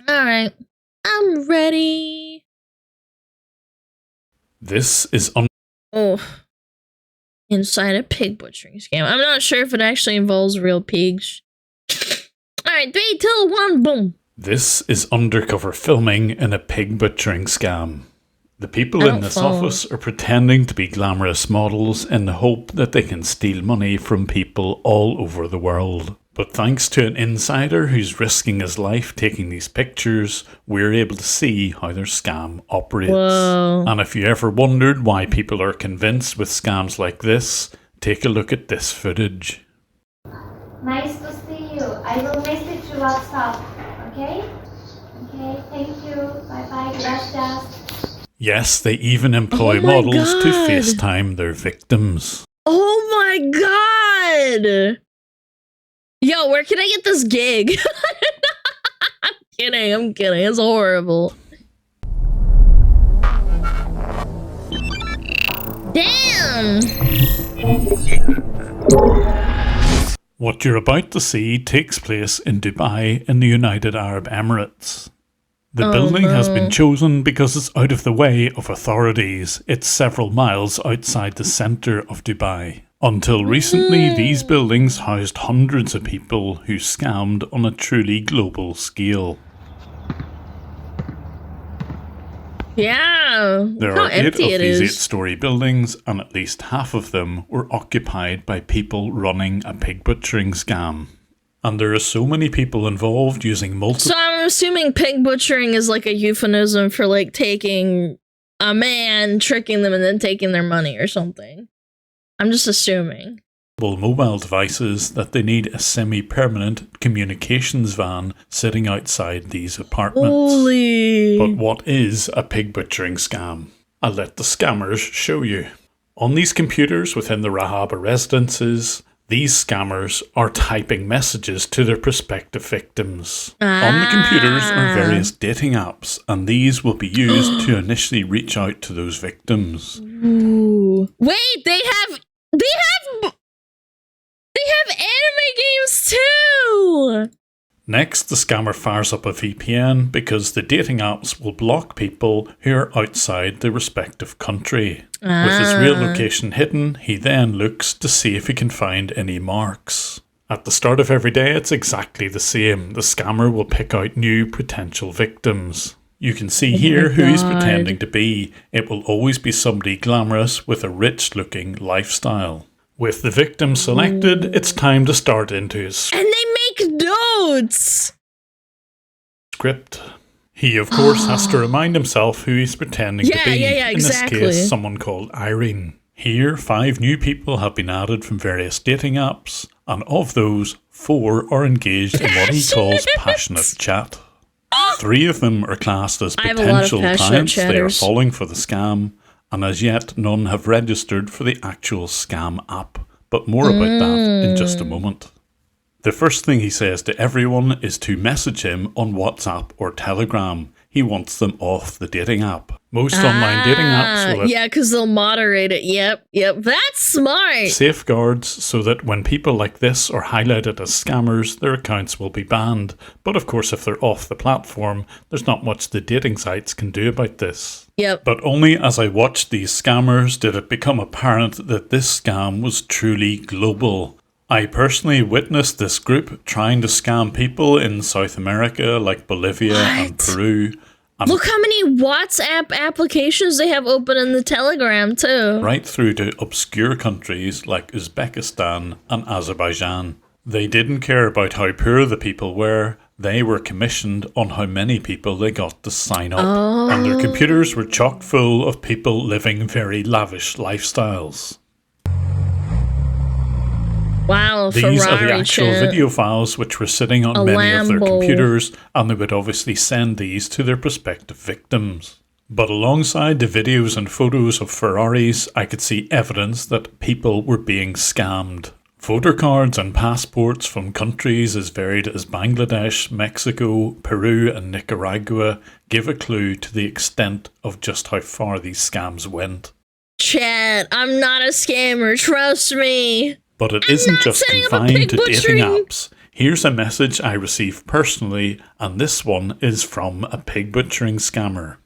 Alright, I'm ready. This is inside a pig butchering scam. I'm not sure if it actually involves real pigs. Alright, 3, 2, 1, boom. This is undercover filming in a pig butchering scam. The people in this office are pretending to be glamorous models in the hope that they can steal money from people all over the world. But thanks to an insider who's risking his life taking these pictures, we're able to see how their scam operates. Whoa. And if you ever wondered why people are convinced with scams like this, take a look at this footage. Nice to see you. I will message you WhatsApp. Okay? Okay, thank you. Bye-bye. Gracias. Yes, they even employ models to FaceTime their victims. Oh my god! Yo, where can I get this gig? I'm kidding. It's horrible. Damn! What you're about to see takes place in Dubai in the United Arab Emirates. The building has been chosen because it's out of the way of authorities. It's several miles outside the centre of Dubai. Until recently, these buildings housed hundreds of people who scammed on a truly global scale. Yeah, there are 8 of these 8-storey buildings, and at least half of them were occupied by people running a pig butchering scam. And there are so many people involved using multiple... So I'm assuming pig butchering is like a euphemism for like taking a man, tricking them, and then taking their money or something. I'm just assuming. Mobile devices that they need a semi-permanent communications van sitting outside these apartments. Holy. But what is a pig butchering scam? I'll let the scammers show you. On these computers within the Rahaba residences, these scammers are typing messages to their prospective victims. On the computers are various dating apps, and these will be used to initially reach out to those victims. Ooh. Wait, they have anime games too! Next, the scammer fires up a VPN because the dating apps will block people who are outside the respective country. With his real location hidden, he then looks to see if he can find any marks. At the start of every day, it's exactly the same. The scammer will pick out new potential victims. You can see here who he's pretending to be. It will always be somebody glamorous with a rich-looking lifestyle. With the victim selected, it's time to start into his And they make notes! Script. He, of course, has to remind himself who he's pretending to be. Yeah, exactly. In this case, someone called Irene. Here, 5 new people have been added from various dating apps, and of those, 4 are engaged in what he calls passionate chat. 3 of them are classed as potential clients. They are falling for the scam, and as yet none have registered for the actual scam app. But more about that in just a moment. The first thing he says to everyone is to message him on WhatsApp or Telegram. He wants them off the dating app. Most online dating apps will have because they'll moderate it. Yep, that's smart. safeguards so that when people like this are highlighted as scammers, their accounts will be banned. But of course, if they're off the platform, there's not much the dating sites can do about this. Yep. But only as I watched these scammers did it become apparent that this scam was truly global. I personally witnessed this group trying to scam people in South America like Bolivia and Peru. Look how many WhatsApp applications they have open in the Telegram too. Right through to obscure countries like Uzbekistan and Azerbaijan. They didn't care about how poor the people were. They were commissioned on how many people they got to sign up. And their computers were chock full of people living very lavish lifestyles. Wow, These are the actual video files which were sitting on many of their computers, and they would obviously send these to their prospective victims. But alongside the videos and photos of Ferraris, I could see evidence that people were being scammed. Voter cards and passports from countries as varied as Bangladesh, Mexico, Peru and Nicaragua give a clue to the extent of just how far these scams went. chat. I'm not a scammer. Trust me. But it I'm isn't not just setting up a confined pig to dating butchering. apps. Here's a message I received personally, and this one is from a pig butchering scammer.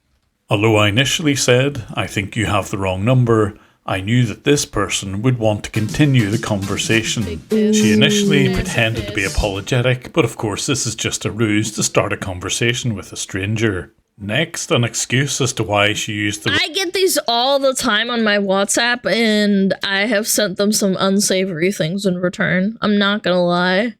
Although I initially said, I think you have the wrong number, I knew that this person would want to continue the conversation. She initially pretended to be apologetic, but of course this is just a ruse to start a conversation with a stranger. Next, an excuse as to why she used the I get these all the time on my WhatsApp, and I have sent them some unsavory things in return. I'm not gonna lie.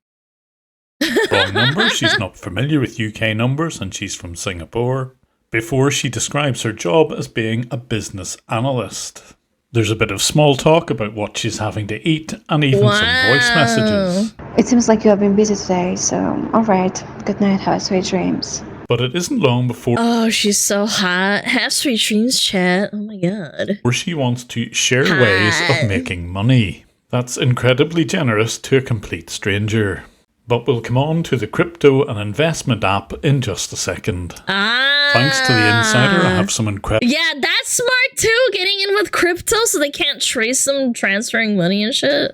wrong number. She's not familiar with UK numbers and she's from Singapore. Before she describes her job as being a business analyst. There's a bit of small talk about what she's having to eat and even some voice messages. It seems like you have been busy today, so alright. Good night, have sweet dreams. But it isn't long before Oh, she's so hot. Have sweet dreams, chat. Oh my god. she wants to share ways of making money. That's incredibly generous to a complete stranger. But we'll come on to the crypto and investment app in just a second. Thanks to the insider, I have some incredible Yeah, that's smart too, getting in with crypto so they can't trace them transferring money and shit.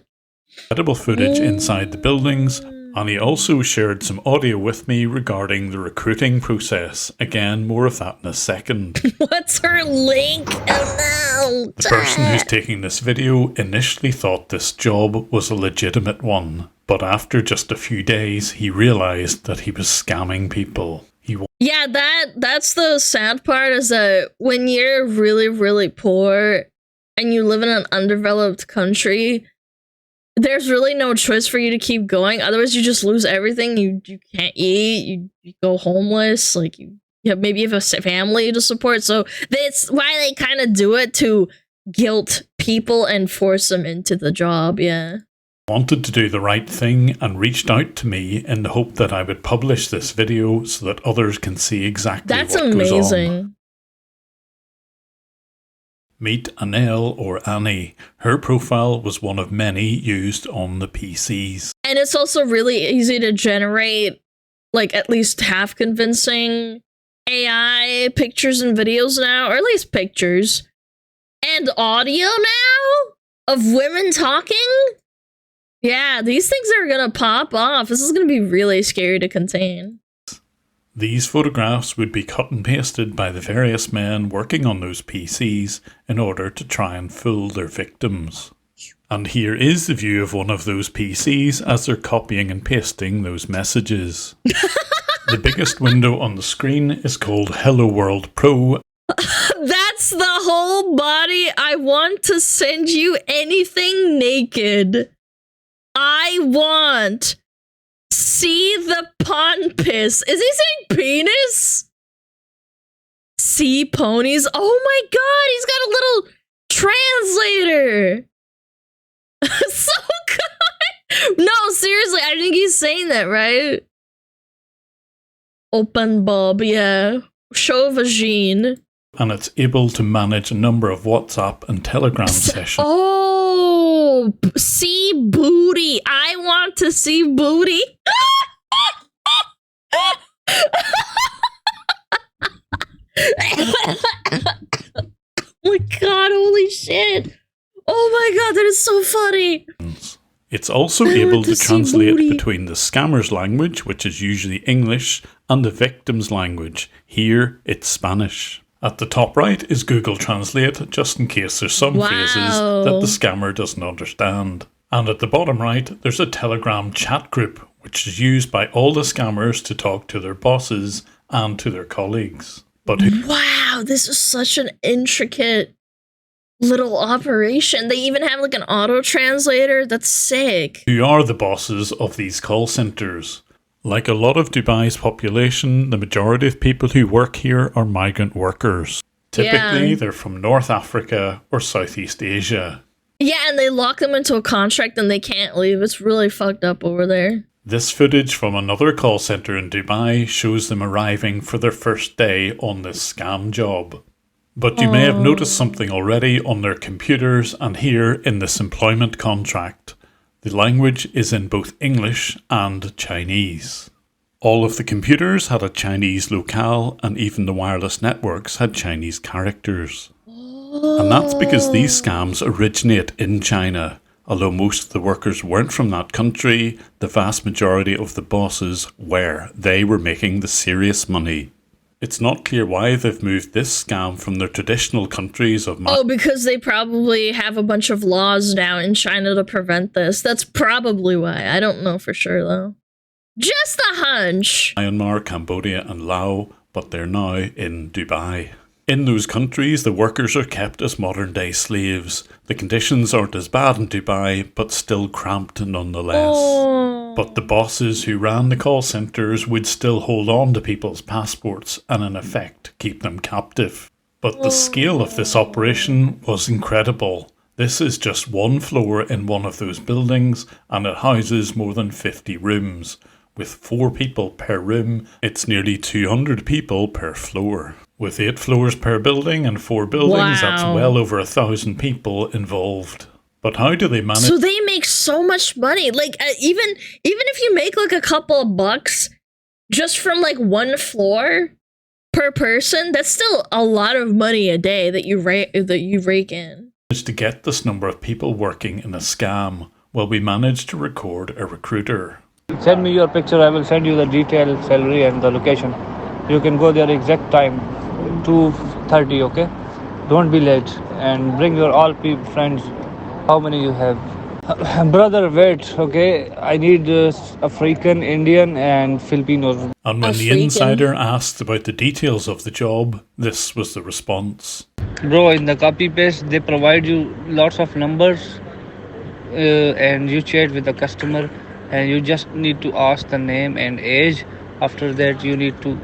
footage inside the buildings, and he also shared some audio with me regarding the recruiting process. Again, more of that in a second. What's her link? Oh no. The person who's taking this video initially thought this job was a legitimate one, but after just a few days, he realized that he was scamming people. Yeah, that's the sad part, is that when you're really, really poor and you live in an undeveloped country, there's really no choice for you to keep going. Otherwise, you just lose everything. You can't eat. You go homeless. Like maybe you have a family to support. So that's why they kind of do it, to guilt people and force them into the job. Yeah. Wanted to do the right thing and reached out to me in the hope that I would publish this video so that others can see exactly That's what goes amazing. on. Meet Anel or Annie. Her profile was one of many used on the PCs. And it's also really easy to generate, like, at least half convincing AI pictures and videos now, or at least pictures. And audio now of women talking. Yeah, these things are gonna pop off. This is gonna be really scary to contain. These photographs would be cut and pasted by the various men working on those PCs in order to try and fool their victims. And here is the view of one of those PCs as they're copying and pasting those messages. The biggest window on the screen is called Hello World Pro. That's the whole body. I want to send you anything naked. I want. See the ponpus. Is he saying penis? See ponies. Oh my god, he's got a little translator. So good. No, seriously, I think he's saying that, right? Open Bob, yeah. Show vagine. And it's able to manage a number of WhatsApp and Telegram sessions. Oh, see booty. I want to see booty. Oh my god, holy shit. Oh my god, that is so funny. It's also able to see translate booty. between the scammer's language, which is usually English, and the victim's language. Here, it's Spanish. At the top right is Google Translate, just in case there's some phrases that the scammer doesn't understand. And at the bottom right, there's a Telegram chat group, which is used by all the scammers to talk to their bosses and to their colleagues. But Wow, this is such an intricate little operation. They even have like an auto translator. That's sick. who are the bosses of these call centres? Like a lot of Dubai's population, the majority of people who work here are migrant workers. Typically, Yeah. they're from North Africa or Southeast Asia. Yeah, and they lock them into a contract and they can't leave. It's really fucked up over there. This footage from another call centre in Dubai shows them arriving for their first day on this scam job. But you may have noticed something already on their computers and here in this employment contract. The language is in both English and Chinese. All of the computers had a Chinese locale and even the wireless networks had Chinese characters. And that's because these scams originate in China. Although most of the workers weren't from that country, the vast majority of the bosses were. They were making the serious money. It's not clear why they've moved this scam from their traditional countries of because they probably have a bunch of laws now in China to prevent this. That's probably why. I don't know for sure, though. Just a hunch. Myanmar, Cambodia and Laos, but they're now in Dubai. In those countries, the workers are kept as modern-day slaves. The conditions aren't as bad in Dubai, but still cramped nonetheless. But the bosses who ran the call centres would still hold on to people's passports and in effect keep them captive. But the scale of this operation was incredible. This is just one floor in one of those buildings, and it houses more than 50 rooms. With 4 people per room, it's nearly 200 people per floor. With 8 floors per building and 4 buildings, that's well over 1,000 people involved. But how do they manage? So they make so much money. Like, even if you make like a couple of bucks just from like one floor per person, that's still a lot of money a day that you rake in. To get this number of people working in a scam? Well, we managed to record a recruiter. Send me your picture, I will send you the detailed salary and the location. You can go there exact time, 2:30, okay? Don't be late and bring your all people, friends. How many you have? Brother, wait, okay? I need African, Indian and Filipinos. And when the insider asked about the details of the job, this was the response. Bro, in the copy paste, they provide you lots of numbers and you chat with the customer and you just need to ask the name and age. After that, you need to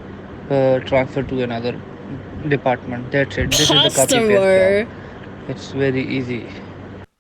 transfer to another department. That's it. This is the copy paste job. It's very easy.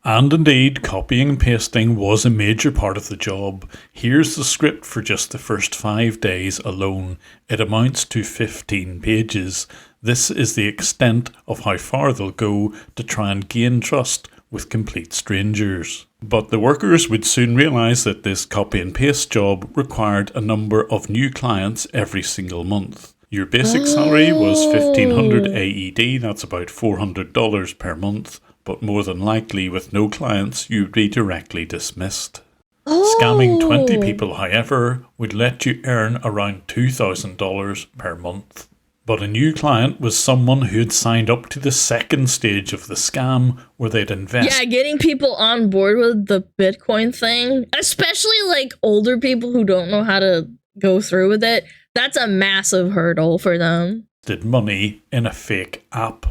And indeed, copying and pasting was a major part of the job. Here's the script for just the first 5 days alone. It amounts to 15 pages. This is the extent of how far they'll go to try and gain trust with complete strangers. But the workers would soon realise that this copy and paste job required a number of new clients every single month. Your basic salary was 1,500 AED, that's about $400 per month. But more than likely, with no clients, you'd be directly dismissed. Scamming 20 people, however, would let you earn around $2,000 per month. But a new client was someone who had signed up to the second stage of the scam, where they'd invest. Yeah, getting people on board with the Bitcoin thing, especially like older people who don't know how to go through with it, that's a massive hurdle for them. Did money in a fake app.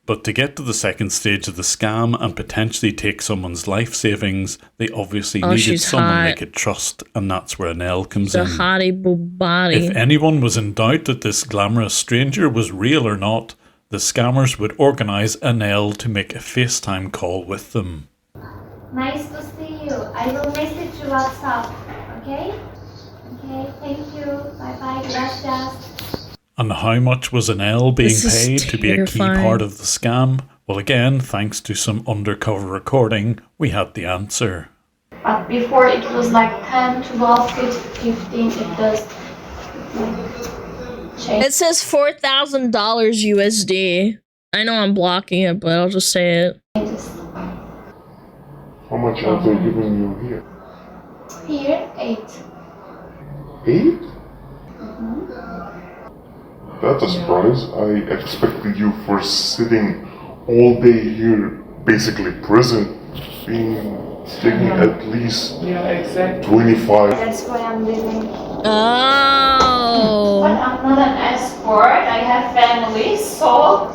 But to get to the second stage of the scam and potentially take someone's life savings, they obviously needed someone they could trust, and that's where an L comes in. The hottie body. If anyone was in doubt that this glamorous stranger was real or not, the scammers would organise an L to make a FaceTime call with them. Nice to see you. I will message you WhatsApp. Okay? Okay, thank you. Bye-bye. Gracias. And how much was an L being paid to be a key part of the scam? Well, again, thanks to some undercover recording, we had the answer. But before it was like 10, 12, 15, it does change. It says $4,000 USD. I know I'm blocking it, but I'll just say it. How much are they giving you here? Here, 8. 8? That's a surprise. I expected you for sitting all day here, basically prison, taking at least 25. That's why I'm leaving. Oh. But I'm not an escort. I have family, so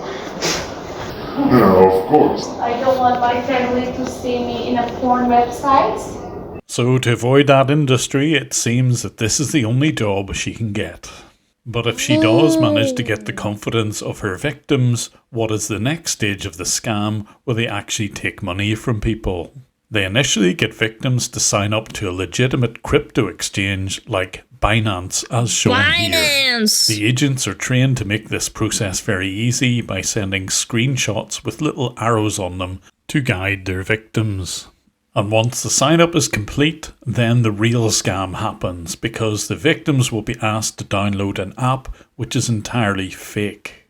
No, of course. I don't want my family to see me in a porn website. So to avoid that industry, it seems that this is the only job she can get. But if she does manage to get the confidence of her victims, what is the next stage of the scam where they actually take money from people? They initially get victims to sign up to a legitimate crypto exchange like Binance, as shown here. The agents are trained to make this process very easy by sending screenshots with little arrows on them to guide their victims. And once the sign-up is complete, then the real scam happens, because the victims will be asked to download an app which is entirely fake.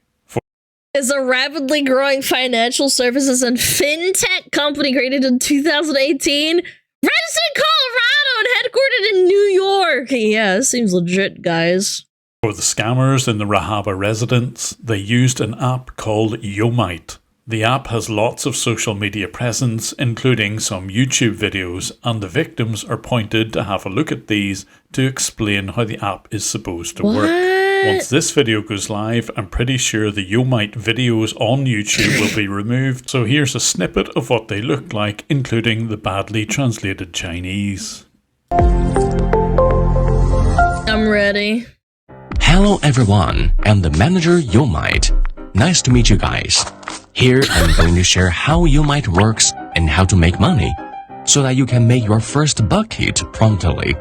is a rapidly growing financial services and fintech company created in 2018. Registered in Colorado and headquartered in New York. Yeah, this seems legit, guys. For the scammers in the Rahaba residence, they used an app called Yomite. The app has lots of social media presence, including some YouTube videos, and the victims are pointed to have a look at these to explain how the app is supposed to work. Once this video goes live, I'm pretty sure the Yomite videos on YouTube will be removed, so here's a snippet of what they look like, including the badly translated Chinese. I'm ready. Hello everyone, I'm the manager Yomite. Nice to meet you guys. Here I'm going to share how Yomite works and how to make money, so that you can make your first bucket promptly.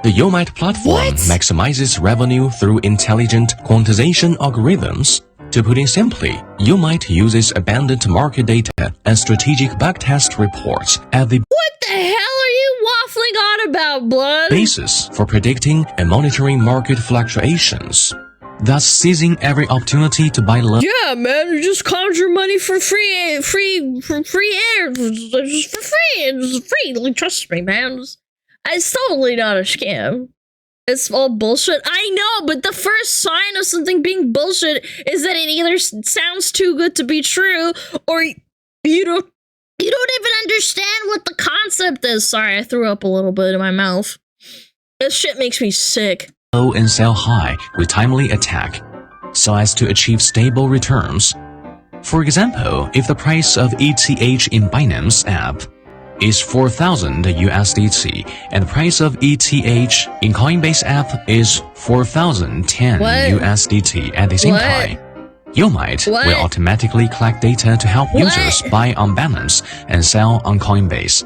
The Yomite platform maximizes revenue through intelligent quantization algorithms. To put it simply, Yomite uses abundant market data and strategic backtest reports at the What the hell are you waffling on about, blood? basis for predicting and monitoring market fluctuations, thus seizing every opportunity to buy low. Yeah, man, you just conjure money for free air, just for free. It's free. Like, trust me, man. It's totally not a scam. It's all bullshit. I know, but the first sign of something being bullshit is that it either sounds too good to be true, or you don't even understand what the concept is. Sorry, I threw up a little bit in my mouth. This shit makes me sick. Low and sell high with timely attack, so as to achieve stable returns. For example, if the price of ETH in Binance app is 4,000 USDT and the price of ETH in Coinbase app is 4,010 USDT at the same time, Yomite will automatically collect data to help users buy on Binance and sell on Coinbase.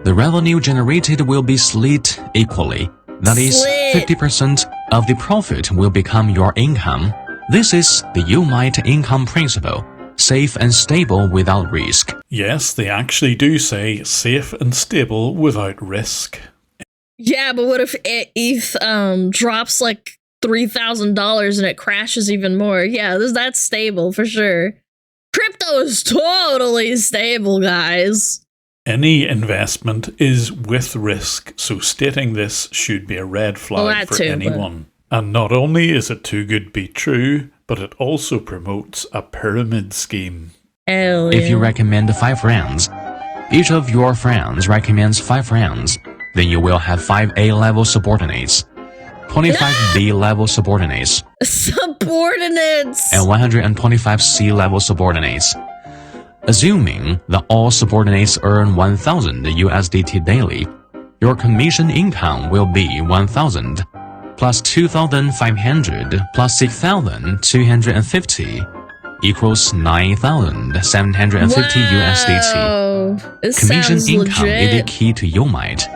The revenue generated will be split equally. That is, 50% of the profit will become your income. This is the Yomite income principle. Safe and stable without risk. Yes, they actually do say safe and stable without risk. Yeah, but what if ETH drops like $3,000 and it crashes even more? Yeah, that's stable for sure. Crypto is totally stable, guys. Any investment is with risk, so stating this should be a red flag for anyone. And not only is it too good to be true, but it also promotes a pyramid scheme. Hell yeah. If you recommend 5 friends, each of your friends recommends 5 friends, then you will have 5 A-level subordinates, 25 B-level subordinates, and 125 C-level subordinates. Assuming that all subordinates earn 1,000 USDT daily, your commission income will be 1,000 plus 2,500 plus 6,250 equals 9,750 USDT. Commission income is the key to Yomite.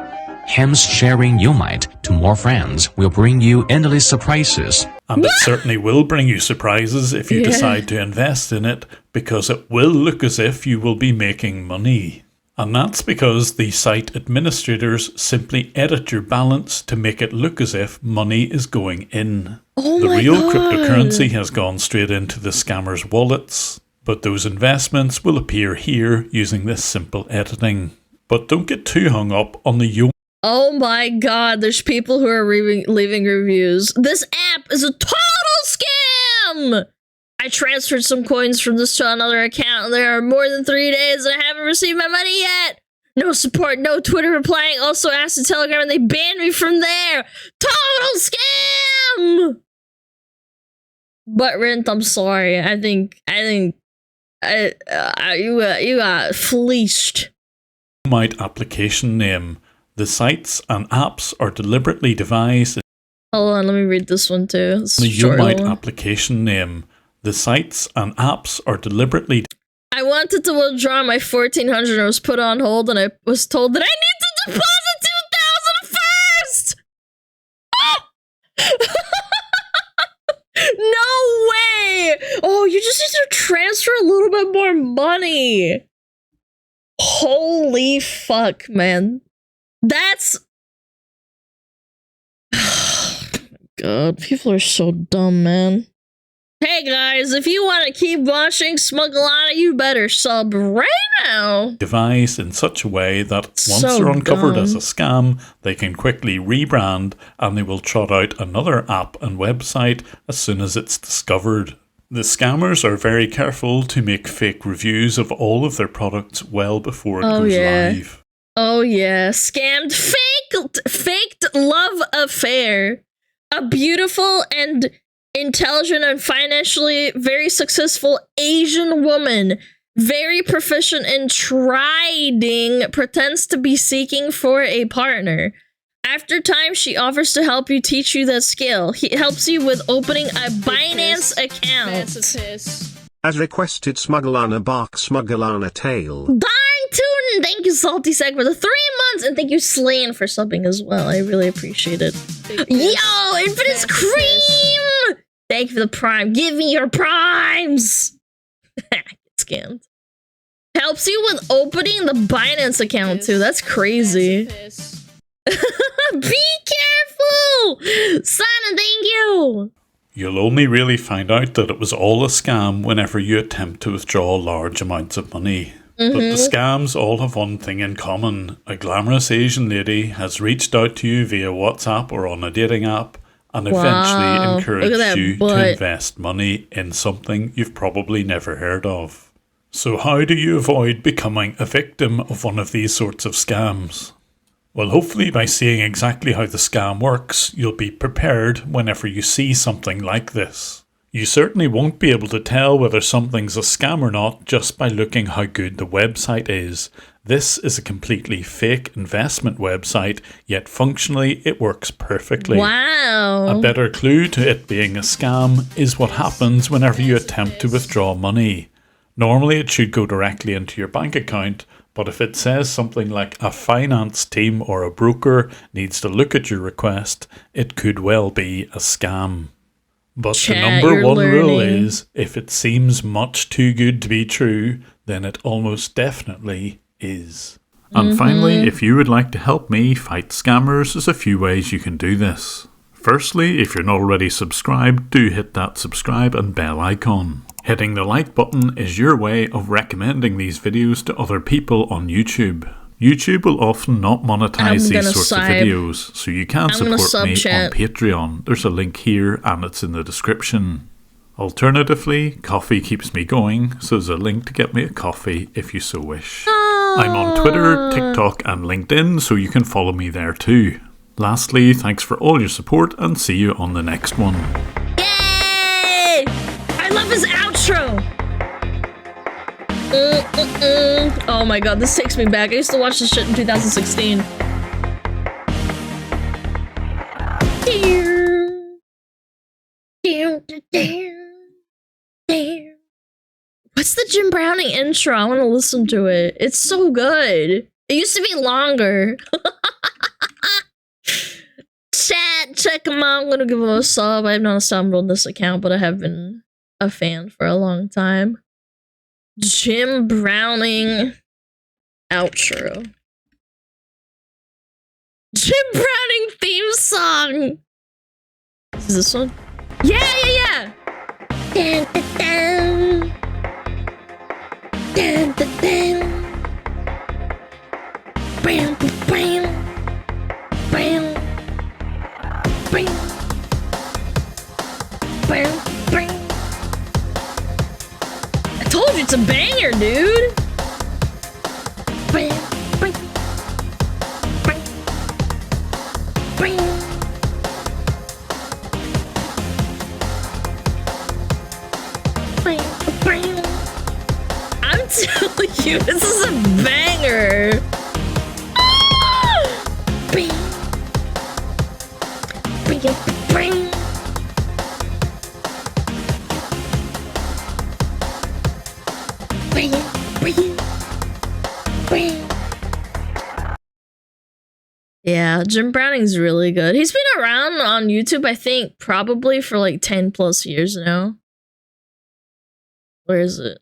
Hence, sharing Yomite to more friends will bring you endless surprises. And it certainly will bring you surprises if you decide to invest in it, because it will look as if you will be making money. And that's because the site administrators simply edit your balance to make it look as if money is going in. The real cryptocurrency has gone straight into the scammers' wallets, but those investments will appear here using this simple editing. But don't get too hung up on the Oh my god, there's people who are leaving reviews. This app is a total scam! I transferred some coins from this to another account, and there are more than 3 days and I haven't received my money yet! No support, no Twitter replying, also asked to Telegram and they banned me from there! Total scam! But Rent, I'm sorry. I think you got fleeced. Yomite application name. The sites and apps are deliberately devised. Hold on, let me read this one too. The Yomite application name. The sites and apps are deliberately. I wanted to withdraw my 1,400 and was put on hold, and I was told that I need to deposit 2,000 first. No way! Oh, you just need to transfer a little bit more money. Holy fuck, man. That's... God, people are so dumb, man. Hey guys, if you want to keep watching Smugglana, you better sub right now. Devised in such a way that once So they're uncovered dumb. as a scam, they can quickly rebrand and they will trot out another app and website as soon as it's discovered. The scammers are very careful to make fake reviews of all of their products well before it goes live. Oh yeah, scammed, faked love affair. A beautiful and intelligent and financially very successful Asian woman, very proficient in trading, pretends to be seeking for a partner. After time, she offers to help you, teach you that skill. He helps you with opening a Binance account. As requested, Smugglana bark, Smugglana tail. Darn tootin'! Thank you, Salty Sack, for the 3 months, and thank you, Slayin, for subbing as well. I really appreciate it. Yo, Infinite Cream! Thank you for the prime. Give me your primes! Get scammed. Helps you with opening the Binance account, too. That's crazy. Be careful! Sana, thank you! You'll only really find out that it was all a scam whenever you attempt to withdraw large amounts of money. But the scams all have one thing in common. A glamorous Asian lady has reached out to you via WhatsApp or on a dating app and eventually encouraged you to invest money in something you've probably never heard of. So how do you avoid becoming a victim of one of these sorts of scams? Well, hopefully by seeing exactly how the scam works, you'll be prepared whenever you see something like this. You certainly won't be able to tell whether something's a scam or not just by looking how good the website is. This is a completely fake investment website, yet functionally it works perfectly. Wow. A better clue to it being a scam is what happens whenever you attempt to withdraw money. Normally it should go directly into your bank account, but if it says something like a finance team or a broker needs to look at your request, it could well be a scam. But the number one rule is, if it seems much too good to be true, then it almost definitely is. And finally, if you would like to help me fight scammers, there's a few ways you can do this. Firstly, if you're not already subscribed, do hit that subscribe and bell icon. Hitting the like button is your way of recommending these videos to other people on YouTube. YouTube will often not monetize these sorts of videos, so you can support me on Patreon. There's a link here and it's in the description. Alternatively, coffee keeps me going, so there's a link to get me a coffee if you so wish. I'm on Twitter, TikTok and LinkedIn, so you can follow me there too. Lastly, thanks for all your support and see you on the next one. Yay! I love his outro! Oh my god, this takes me back. I used to watch this shit in 2016. What's the JimBrowning intro? I want to listen to it. It's so good. It used to be longer. Chat, check him out. I'm gonna give him a sub. I've not subbed on this account, but I have been a fan for a long time. JimBrowning outro. JimBrowning theme song. Is this one? Yeah. Dun, dun, dun. Dun, dun, dun. Bam, bam, bam, bam, bam, bam. I told you it's a banger, dude. Bam, bam, bam, bam. I'm telling you, this is a banger. Yeah, JimBrowning's really good. He's been around on YouTube, I think, probably for like 10 plus years now. Where is it?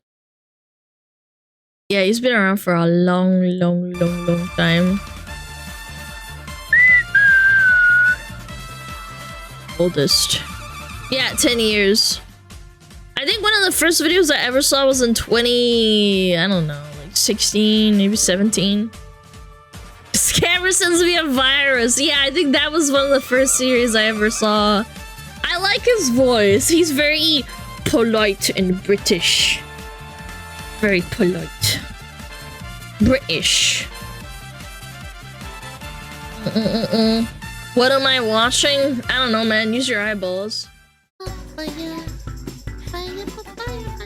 Yeah, he's been around for a long time. Oldest. Yeah, 10 years. I think one of the first videos I ever saw was in 20... I don't know, like 16, maybe 17. Scammer sends me a virus. Yeah, I think that was one of the first series I ever saw. I like his voice. He's very polite and British. Very polite. British. What am I watching? I don't know, man. Use your eyeballs. Fire, fire, fire.